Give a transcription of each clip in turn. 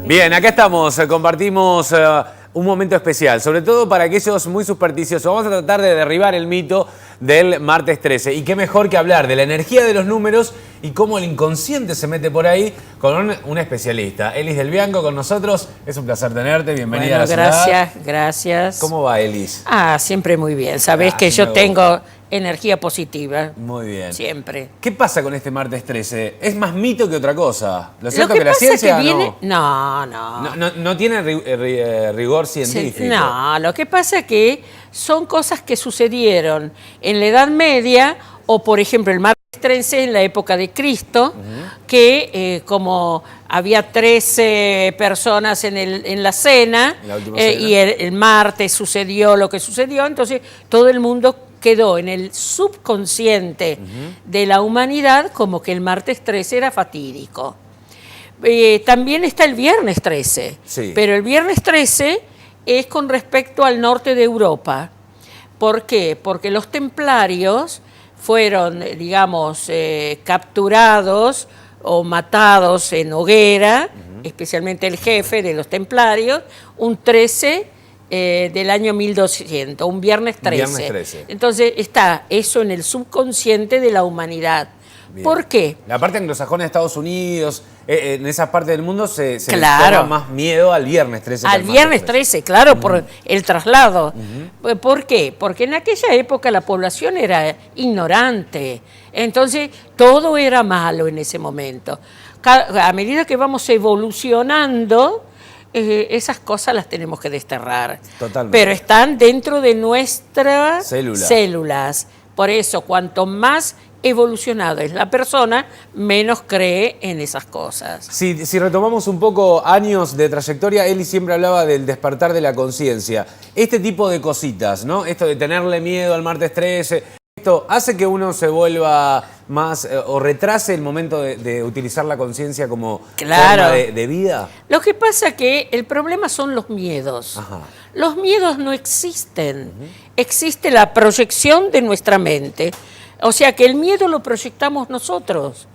Bien, acá estamos, compartimos un momento especial, sobre todo para aquellos muy supersticiosos. Vamos a tratar de derribar el mito del martes 13. Y qué mejor que hablar de la energía de los números y cómo el inconsciente se mete por ahí con un especialista. Elis Del Bianco con nosotros. Es un placer tenerte. Bienvenida a la ciudad. Gracias. ¿Cómo va, Elis? Siempre muy bien. Sabés que yo tengo energía positiva. Muy bien. Siempre. ¿Qué pasa con este martes 13? ¿Es más mito que otra cosa? ¿Lo cierto que que la pasa ciencia que viene... no? No tiene rigor científico. No, lo que pasa es que son cosas que sucedieron en la Edad Media o, por ejemplo, el martes 13 en la época de Cristo, que como había 13 personas en la cena, y el martes sucedió lo que sucedió, entonces todo el mundo quedó en el subconsciente de la humanidad como que el martes 13 era fatídico. También está el viernes 13, sí. Pero el viernes 13 es con respecto al norte de Europa. ¿Por qué? Porque los templarios fueron, digamos, capturados o matados en hoguera, especialmente el jefe de los templarios, un 13 del año 1200, un viernes 13. Viernes 13. Entonces está eso en el subconsciente de la humanidad. Bien. ¿Por qué? La parte anglosajona de Estados Unidos, en esa parte del mundo se claro. le toma más miedo al viernes 13. Al viernes 13, claro, por el traslado. ¿Por qué? Porque en aquella época la población era ignorante. Entonces, todo era malo en ese momento. A medida que vamos evolucionando, esas cosas las tenemos que desterrar. Totalmente. Pero están dentro de nuestras células. Por eso, cuanto más evolucionada es la persona, menos cree en esas cosas. Si retomamos un poco años de trayectoria, Eli siempre hablaba del despertar de la conciencia. Este tipo de cositas, ¿no? Esto de tenerle miedo al martes 13, esto hace que uno se vuelva más o retrase el momento de utilizar la conciencia como forma de vida. Lo que pasa que el problema son los miedos. Ajá. Los miedos no existen. Existe la proyección de nuestra mente. O sea que el miedo lo proyectamos nosotros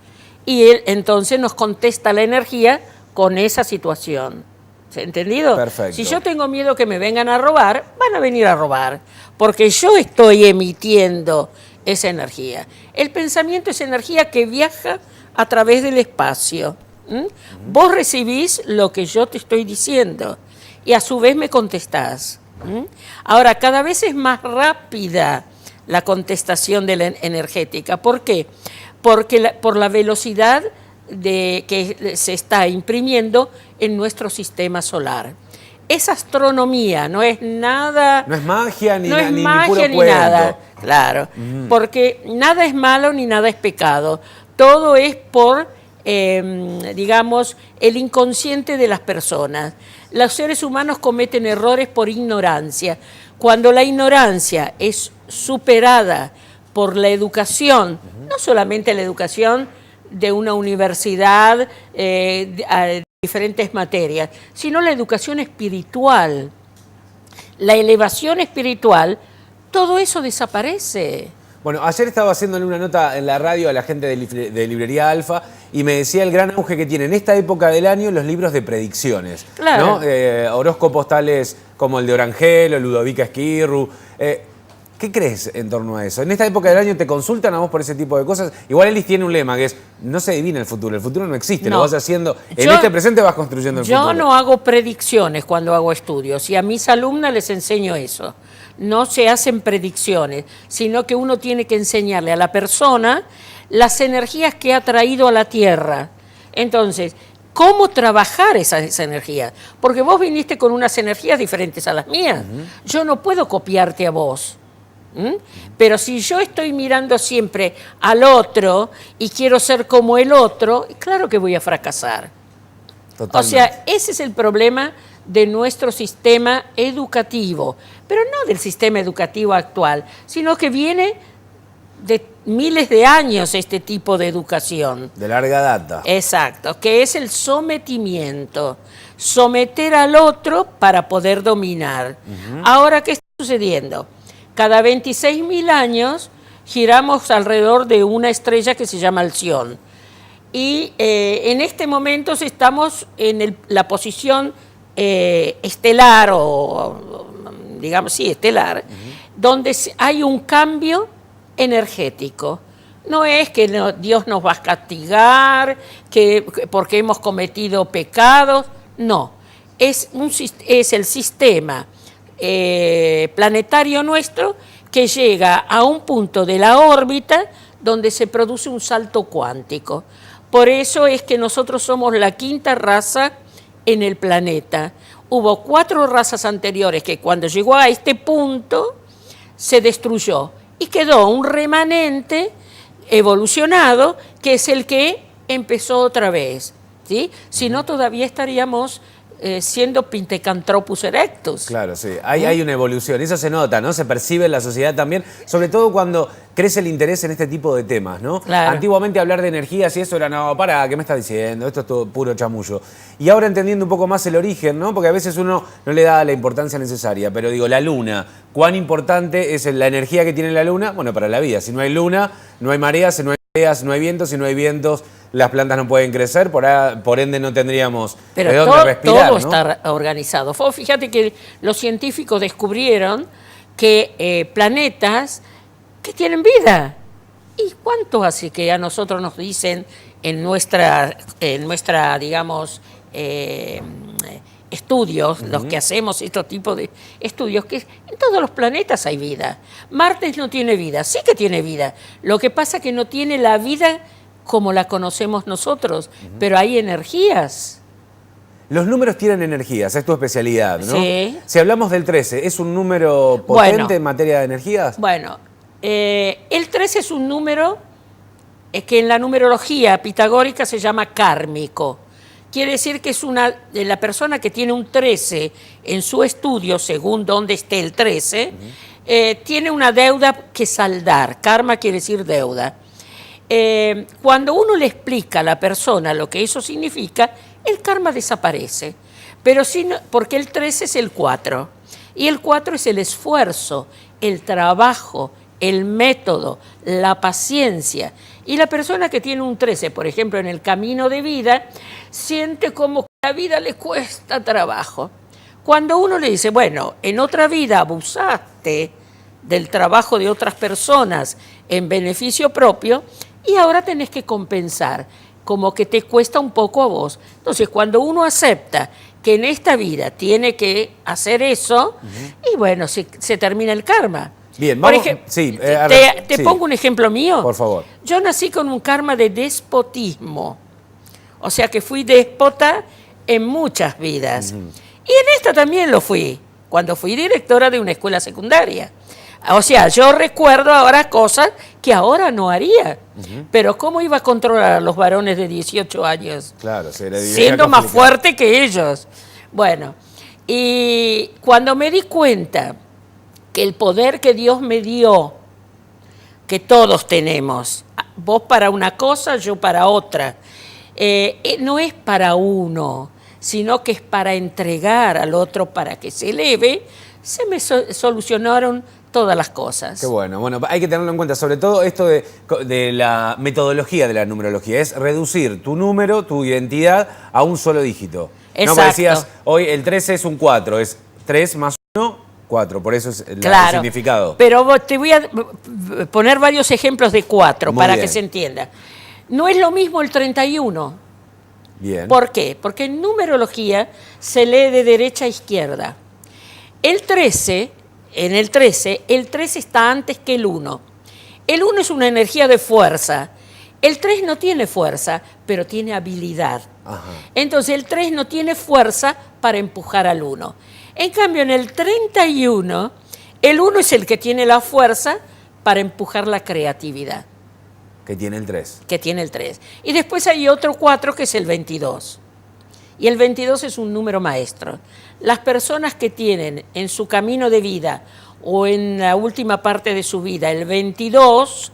y él entonces nos contesta la energía con esa situación. ¿Se ha entendido? Perfecto. Si yo tengo miedo que me vengan a robar, van a venir a robar, porque yo estoy emitiendo esa energía. El pensamiento es energía que viaja a través del espacio. Vos recibís lo que yo te estoy diciendo y a su vez me contestás. Ahora, cada vez es más rápida la contestación de la energética. ¿Por qué? Porque por la velocidad que se está imprimiendo en nuestro sistema solar. Es astronomía, no es nada... No es magia ni magia ni puro nada, claro. Porque nada es malo ni nada es pecado. Todo es por, digamos, el inconsciente de las personas. Los seres humanos cometen errores por ignorancia. Cuando la ignorancia es superada por la educación, no solamente la educación de una universidad, a diferentes materias, sino la educación espiritual, la elevación espiritual, todo eso desaparece. Bueno, ayer estaba haciéndole una nota en la radio a la gente de Librería Alfa y me decía el gran auge que tiene en esta época del año los libros de predicciones. Claro. ¿No? Horóscopos tales como el de Orangel o Ludovica Esquirru. ¿Qué crees en torno a eso? En esta época del año te consultan a vos por ese tipo de cosas. Igual Elis tiene un lema que es, no se adivina el futuro no existe, lo vas haciendo, en este presente vas construyendo el futuro. Yo no hago predicciones cuando hago estudios y a mis alumnas les enseño eso. No se hacen predicciones, sino que uno tiene que enseñarle a la persona las energías que ha traído a la Tierra. Entonces, ¿cómo trabajar esas energías? Porque vos viniste con unas energías diferentes a las mías. Yo no puedo copiarte a vos. Pero si yo estoy mirando siempre al otro y quiero ser como el otro, claro que voy a fracasar. Totalmente. O sea, ese es el problema de nuestro sistema educativo, pero no del sistema educativo actual, sino que viene de miles de años este tipo de educación. De larga data. Exacto, que es el sometimiento. Someter al otro para poder dominar. Ahora, ¿qué está sucediendo? Cada 26.000 años giramos alrededor de una estrella que se llama Alción. Y en este momento estamos en la posición estelar, digamos, sí, estelar, donde hay un cambio energético. No es que Dios nos va a castigar porque hemos cometido pecados, no. Es el sistema planetario nuestro que llega a un punto de la órbita donde se produce un salto cuántico. Por eso es que nosotros somos la quinta raza en el planeta. Hubo 4 razas anteriores que cuando llegó a este punto se destruyó y quedó un remanente evolucionado que es el que empezó otra vez, ¿sí? Si no, todavía estaríamos siendo Pithecanthropus erectus. Claro, sí. Hay una evolución, eso se nota, ¿no? Se percibe en la sociedad también, sobre todo cuando crece el interés en este tipo de temas, ¿no? Claro. Antiguamente hablar de energías y eso era, no, para, ¿qué me estás diciendo? Esto es todo puro chamullo. Y ahora entendiendo un poco más el origen, ¿no? Porque a veces uno no le da la importancia necesaria, pero digo, la luna, ¿cuán importante es la energía que tiene la luna? Bueno, para la vida. Si no hay luna, no hay mareas, si no hay mareas, no hay vientos, si no hay vientos, las plantas no pueden crecer, por ende no tendríamos de dónde respirar, todo ¿no? está organizado. Fíjate que los científicos descubrieron que planetas que tienen vida. ¿Y cuánto hace que a nosotros nos dicen en nuestra digamos, estudios, los que hacemos este tipo de estudios, que en todos los planetas hay vida? Marte no tiene vida, sí que tiene vida. Lo que pasa es que no tiene la vida como la conocemos nosotros, pero hay energías. Los números tienen energías, es tu especialidad, ¿no? Sí. Si hablamos del 13, ¿es un número potente en materia de energías? Bueno, el 13 es un número que en la numerología pitagórica se llama kármico. Quiere decir que es la persona que tiene un 13 en su estudio, según dónde esté el 13, tiene una deuda que saldar. Karma quiere decir deuda. Cuando uno le explica a la persona lo que eso significa, el karma desaparece. Pero porque el 13 es el 4. Y el 4 es el esfuerzo, el trabajo, el método, la paciencia. Y la persona que tiene un 13, por ejemplo, en el camino de vida, siente como que la vida le cuesta trabajo. Cuando uno le dice, bueno, en otra vida abusaste del trabajo de otras personas en beneficio propio, y ahora tenés que compensar, como que te cuesta un poco a vos. Entonces, cuando uno acepta que en esta vida tiene que hacer eso, y bueno, se termina el karma. Bien, por vamos. ejemplo, Sí, te pongo un ejemplo mío. Por favor. Yo nací con un karma de despotismo. O sea que fui déspota en muchas vidas. Y en esta también lo fui, cuando fui directora de una escuela secundaria. O sea, yo recuerdo ahora cosas que ahora no haría. Pero ¿cómo iba a controlar a los varones de 18 años? Claro, siendo más fuerte que ellos. Bueno, y cuando me di cuenta que el poder que Dios me dio, que todos tenemos, vos para una cosa, yo para otra, no es para uno, sino que es para entregar al otro para que se eleve, se me solucionaron todas las cosas. Qué bueno. Bueno, hay que tenerlo en cuenta, sobre todo esto de la metodología de la numerología, es reducir tu número, tu identidad a un solo dígito. Exacto. No, porque decías, hoy el 13 es un 4, es 3 más 1, 4, por eso es el significado. Pero te voy a poner varios ejemplos de 4 para que se entienda. No es lo mismo el 31. Bien. ¿Por qué? Porque en numerología se lee de derecha a izquierda. El 13, en el 13 está antes que el 1. El 1 es una energía de fuerza. El 3 no tiene fuerza, pero tiene habilidad. Ajá. Entonces el 3 no tiene fuerza para empujar al 1. En cambio, en el 31, el 1 es el que tiene la fuerza para empujar la creatividad. Que tiene el 3. Que tiene el 3. Y después hay otro 4 que es el 22. Y el 22 es un número maestro. Las personas que tienen en su camino de vida o en la última parte de su vida el 22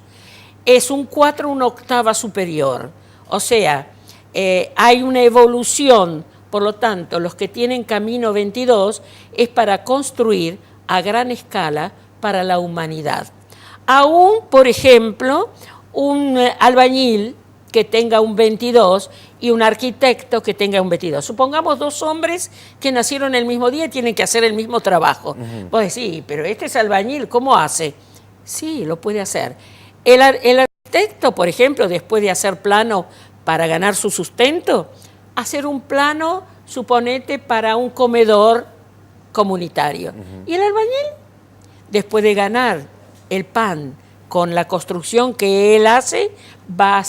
es un 4, una octava superior. O sea, hay una evolución. Por lo tanto, los que tienen camino 22 es para construir a gran escala para la humanidad. Aún, por ejemplo, un albañil que tenga un 22 y un arquitecto que tenga un 22. Supongamos 2 hombres que nacieron el mismo día y tienen que hacer el mismo trabajo. Vos decís, sí, pero este es albañil, ¿cómo hace? Sí, lo puede hacer. El arquitecto, por ejemplo, después de hacer plano para ganar su sustento, hacer un plano, suponete, para un comedor comunitario. Y el albañil, después de ganar el pan con la construcción que él hace, va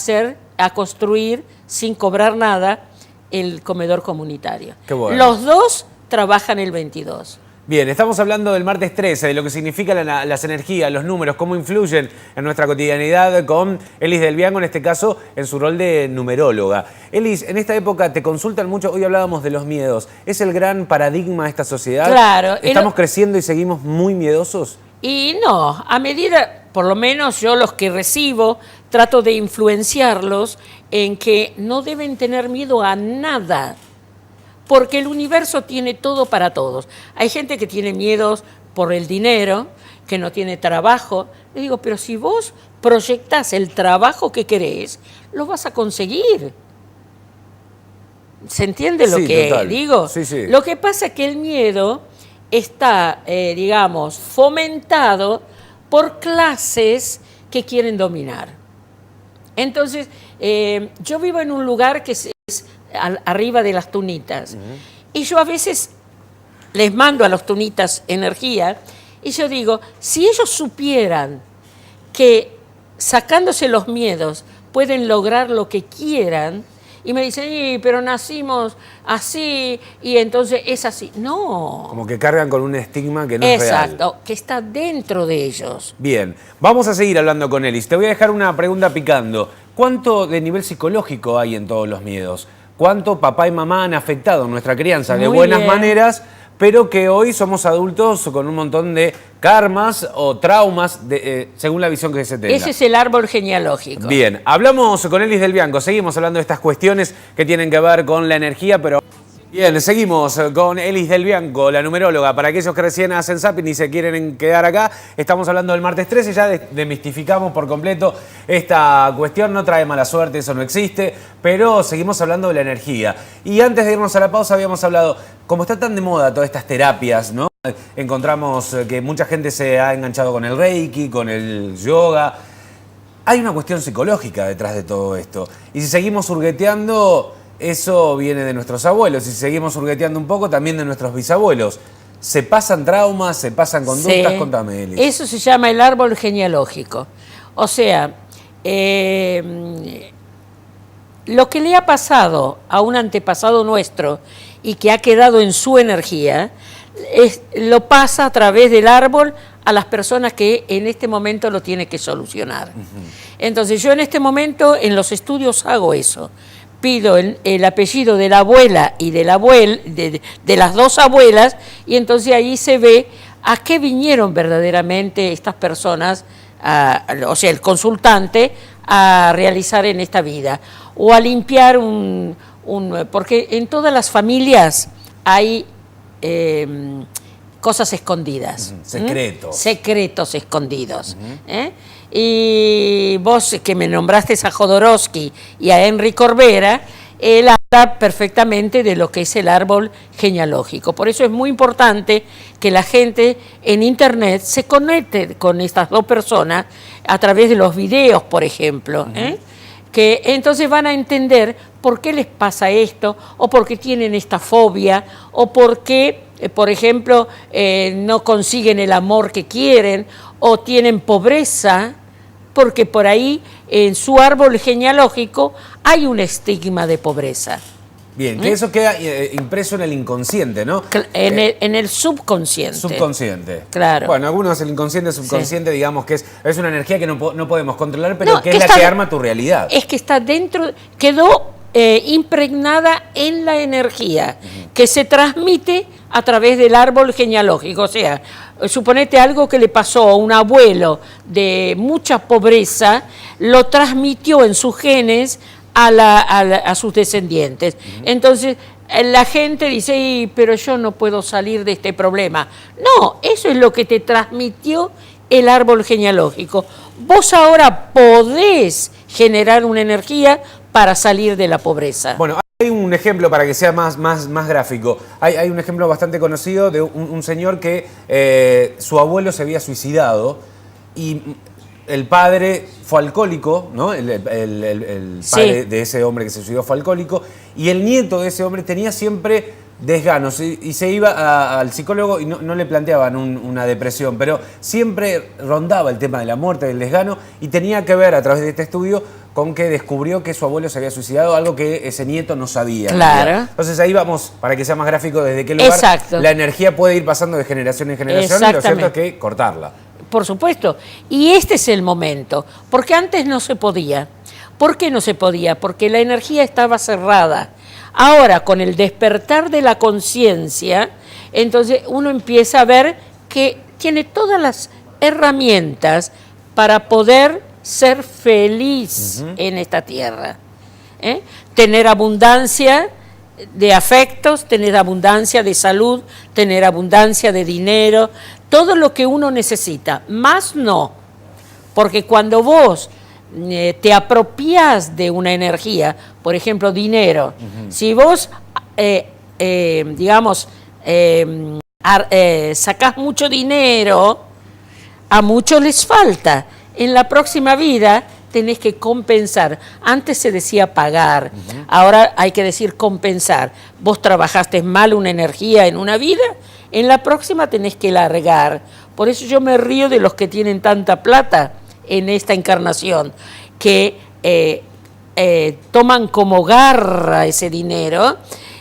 a construir sin cobrar nada el comedor comunitario. Qué bueno. Los dos trabajan el 22. Bien, estamos hablando del martes 13, de lo que significan las energías, los números, cómo influyen en nuestra cotidianidad con Elis Del Bianco, en este caso, en su rol de numeróloga. Elis, en esta época te consultan mucho, hoy hablábamos de los miedos. ¿Es el gran paradigma de esta sociedad? Claro. ¿Estamos creciendo y seguimos muy miedosos? Y no, a medida, por lo menos yo los que recibo, trato de influenciarlos en que no deben tener miedo a nada, porque el universo tiene todo para todos. Hay gente que tiene miedos por el dinero, que no tiene trabajo. Le digo, pero si vos proyectás el trabajo que querés, lo vas a conseguir. ¿Se entiende lo que total. digo? Sí, sí. Lo que pasa es que el miedo está, digamos, fomentado por clases que quieren dominar. Entonces, yo vivo en un lugar que es arriba de las tunitas. Y yo a veces les mando a los tunitas energía y yo digo, si ellos supieran que sacándose los miedos pueden lograr lo que quieran, y me dicen, sí, pero nacimos así y entonces es así. No. Como que cargan con un estigma que no es real. Exacto, que está dentro de ellos. Bien, vamos a seguir hablando con Elis. Te voy a dejar una pregunta picando. ¿Cuánto de nivel psicológico hay en todos los miedos? ¿Cuánto papá y mamá han afectado nuestra crianza de Muy buenas bien. maneras, pero que hoy somos adultos con un montón de karmas o traumas según la visión que se tenga? Ese es el árbol genealógico. Bien, hablamos con Elis Del Bianco, seguimos hablando de estas cuestiones que tienen que ver con la energía, pero... Bien, seguimos con Elis Del Bianco, la numeróloga. Para aquellos que recién hacen zapping y se quieren quedar acá, estamos hablando del martes 13, ya demistificamos por completo esta cuestión, no trae mala suerte, eso no existe, pero seguimos hablando de la energía. Y antes de irnos a la pausa habíamos hablado, como está tan de moda todas estas terapias, ¿no? Encontramos que mucha gente se ha enganchado con el Reiki, con el yoga. Hay una cuestión psicológica detrás de todo esto. Y si seguimos hurgueteando... Eso viene de nuestros abuelos y si seguimos hurgueteando un poco también de nuestros bisabuelos. ¿Se pasan traumas, se pasan conductas? Sí. Contame, Elis. Eso se llama el árbol genealógico. O sea, lo que le ha pasado a un antepasado nuestro y que ha quedado en su energía, lo pasa a través del árbol a las personas que en este momento lo tienen que solucionar. Entonces yo en este momento en los estudios hago eso. Pido el apellido de la abuela y del abuelo, de las dos abuelas, y entonces ahí se ve a qué vinieron verdaderamente estas personas, o sea, el consultante, a realizar en esta vida. O a limpiar porque en todas las familias hay cosas escondidas. Secretos. Secretos escondidos. Y vos que me nombraste a Jodorowsky y a Henry Corbera, él habla perfectamente de lo que es el árbol genealógico. Por eso es muy importante que la gente en internet se conecte con estas dos personas a través de los videos, por ejemplo, que entonces van a entender por qué les pasa esto, o por qué tienen esta fobia, o por qué, por ejemplo, no consiguen el amor que quieren, o tienen pobreza, porque por ahí en su árbol genealógico hay un estigma de pobreza. Bien, que eso queda impreso en el inconsciente, ¿no? En el subconsciente. Subconsciente. Claro. Bueno, algunos el inconsciente, subconsciente, digamos que es una energía que no podemos controlar, pero No, que es la que arma tu realidad. Es que está dentro, quedó impregnada en la energía que se transmite a través del árbol genealógico. O sea, suponete algo que le pasó a un abuelo de mucha pobreza, lo transmitió en sus genes a sus descendientes. Entonces, la gente dice, pero yo no puedo salir de este problema. No, eso es lo que te transmitió el árbol genealógico. Vos ahora podés generar una energía para salir de la pobreza. Bueno, hay un ejemplo para que sea más gráfico. Hay un ejemplo bastante conocido de un señor que su abuelo se había suicidado y el padre fue alcohólico, ¿no? El padre de ese hombre que se suicidó fue alcohólico y el nieto de ese hombre tenía siempre desganos y se iba al psicólogo y no le planteaban una depresión, pero siempre rondaba el tema de la muerte, del desgano, y tenía que ver a través de este estudio con que descubrió que su abuelo se había suicidado, algo que ese nieto no sabía. Claro. Entonces ahí vamos, para que sea más gráfico, desde qué lugar la energía puede ir pasando de generación en generación y lo cierto es que cortarla. Por supuesto. Y este es el momento, porque antes no se podía. ¿Por qué no se podía? Porque la energía estaba cerrada. Ahora, con el despertar de la conciencia, entonces uno empieza a ver que tiene todas las herramientas para poder ser feliz en esta tierra. Tener abundancia de afectos, tener abundancia de salud, tener abundancia de dinero, todo lo que uno necesita, más no, porque cuando vos te apropias de una energía, por ejemplo, dinero, si vos, sacás mucho dinero, a muchos les falta, en la próxima vida tenés que compensar. Antes se decía pagar, ahora hay que decir compensar. Vos trabajaste mal una energía en una vida, en la próxima tenés que largar. Por eso yo me río de los que tienen tanta plata en esta encarnación, que toman como garra ese dinero.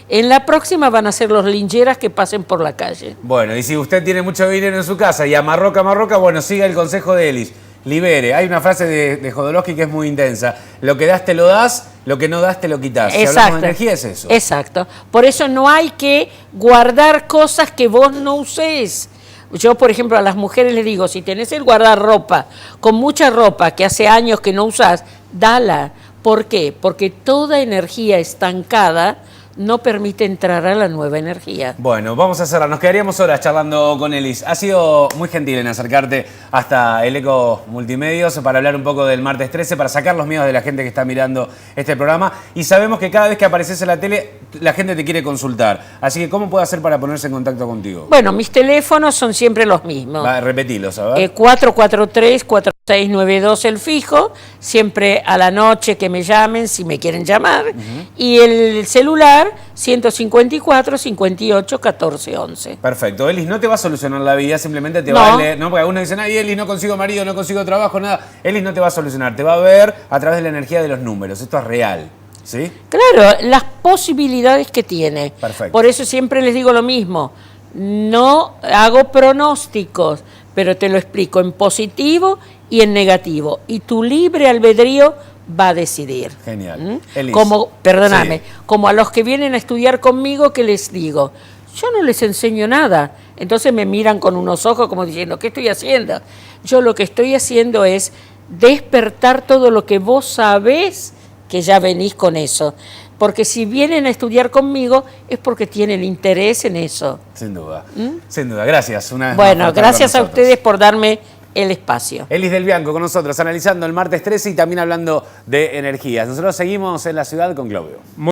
En la próxima van a ser los lincheras que pasen por la calle. Bueno, y si usted tiene mucho dinero en su casa y amarroca, bueno, siga el consejo de Elis. Libere. Hay una frase de Jodorowsky que es muy intensa. Lo que das te lo das, lo que no das te lo quitas. Si hablamos de energía es eso. Exacto. Por eso no hay que guardar cosas que vos no usés. Yo, por ejemplo, a las mujeres les digo, si tenés el guardarropa con mucha ropa que hace años que no usás, dala. ¿Por qué? Porque toda energía estancada no permite entrar a la nueva energía. Bueno, vamos a cerrar. Nos quedaríamos horas charlando con Elis. Ha sido muy gentil en acercarte hasta el Eco Multimedios para hablar un poco del martes 13, para sacar los miedos de la gente que está mirando este programa. Y sabemos que cada vez que apareces en la tele, la gente te quiere consultar. Así que, ¿cómo puede hacer para ponerse en contacto contigo? Bueno, mis teléfonos son siempre los mismos. Repetilos, a ver. 443-4692 el fijo, siempre a la noche que me llamen si me quieren llamar. Y el celular 154-58-14-11. Perfecto. Elis no te va a solucionar la vida, simplemente te va a leer, ¿no? Porque algunos dicen, ay, Elis, no consigo marido, no consigo trabajo, nada. Elis no te va a solucionar, te va a ver a través de la energía de los números. Esto es real, ¿sí? Claro, las posibilidades que tiene. Perfecto. Por eso siempre les digo lo mismo, no hago pronósticos, pero te lo explico en positivo y en negativo. Y tu libre albedrío va a decidir. Genial. Como, perdóname, como a los que vienen a estudiar conmigo, que les digo, yo no les enseño nada. Entonces me miran con unos ojos como diciendo, ¿qué estoy haciendo? Yo lo que estoy haciendo es despertar todo lo que vos sabés que ya venís con eso. Porque si vienen a estudiar conmigo es porque tienen interés en eso. Sin duda. Sin duda. Gracias. Una vez bueno, más gracias a ustedes por darme el espacio. Elis del Bianco con nosotros, analizando el martes 13 y también hablando de energías. Nosotros seguimos en la ciudad con Claudio.